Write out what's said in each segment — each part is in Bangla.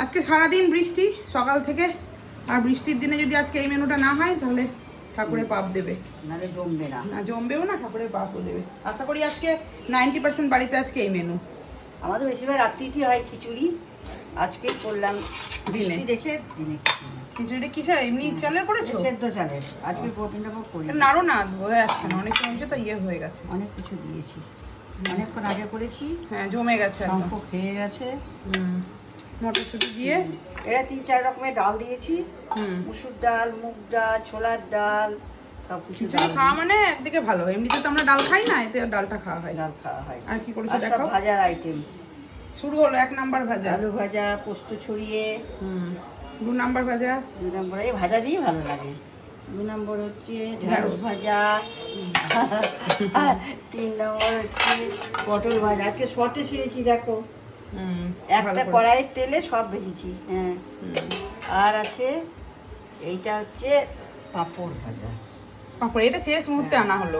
আজকে সারাদিন বৃষ্টি সকাল থেকে, আর বৃষ্টির দিনে যদি আজকে এই মেনুটা না হয় তাহলে ঠাকুরের পাপ দেবে, নাহলে জমবে না। না জমবেও না, ঠাকুরের পাপও দেবে। আশা করি আজকে 90% বাড়িতে আজকে এই মেনু। আমাদের বেশিরভাগ রাত্রিটি হয় খিচুড়ি, আজকে করলাম বৃষ্টি দেখে দিনে খিচুড়িটা কিসের, এমনি চালের করেছো? সেদ্ধ চালের। আজকে প্রোটিনটা খুব করি নাড়ো না, হয়ে যাচ্ছে না, অনেক হয়েছে তো ইয়ে হয়ে গেছে। অনেক কিছু দিয়েছি, অনেকক্ষণ আগে করেছি। হ্যাঁ জমে গেছে একদম, শঙ্খ খেয়ে গেছে। মটরশুঁটি দিয়ে এরা 3-4 রকমের ডাল দিয়েছি, মুসুর ডাল, মুগ ডাল, ছোলার ডাল, সবকিছু খিচুড়ি খাওয়া মানে একদিকে ভালো, এমনিতে তো আমরা ডাল খাই না, এতে ডালটা খাওয়া হয়। ডাল খাওয়া হয়। আর কি করেছো আর সব দেখো? ভাজার আইটেম শুরু হলো 1 নাম্বার ভাজা, আলু ভাজা, পোস্ত ছড়িয়ে। 2 নাম্বার ভাজা, 2 নম্বর এই ভাজা দিয়ে ভালো লাগে। 2 নম্বর হচ্ছে ঢেঁড়স ভাজা, 3 নম্বর হচ্ছে পটল ভাজা। আজকে শর্টে ছেড়েছি দেখো, একটা কড়াইয়ের তেলে সব ভেজেছি। হ্যাঁ, আর আছে এইটা হচ্ছে পাঁপড় ভাজা। পাঁপড় এটা শেষ মুহূর্তে আনা হলো।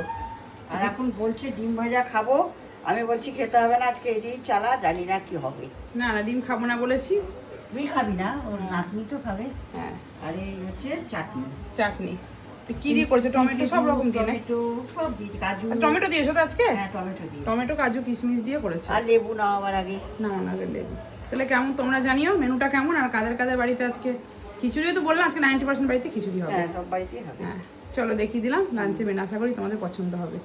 আর এখন বলছে ডিম ভাজা খাবো, আমি বলছি খেতে হবে না, আজকে এদিকে চালা, জানি না কি হবে। না না ডিম খাবো না বলেছি। তুই খাবি না, ওর নাতনি তো খাবে। হ্যাঁ, আর এই হচ্ছে চাটনি। চাটনি কি দিয়ে করেছো? টমেটো সব রকম দিয়ে না? টমেটো সব দিয়েছি, কাজু। টমেটো দিয়েছো তো আজকে? হ্যাঁ টমেটো দিয়ে, টমেটো কাজু কিশমিশ দিয়ে করেছো। আর লেবু নামাবার আগে। না না লেবু। তাহলে কেমন তোমরা জানিও মেনুটা কেমন, আর কাদের কাদের বাড়িতে আজকে খিচুড়ি, তো বললাম আজকে 90% বাড়িতে খিচুড়ি হবে। হ্যাঁ সব বাড়িতেই হবে। হ্যাঁ চলো দেখিয়ে দিলাম লাঞ্চে মেনু, আশা করি তোমাদের পছন্দ হবে।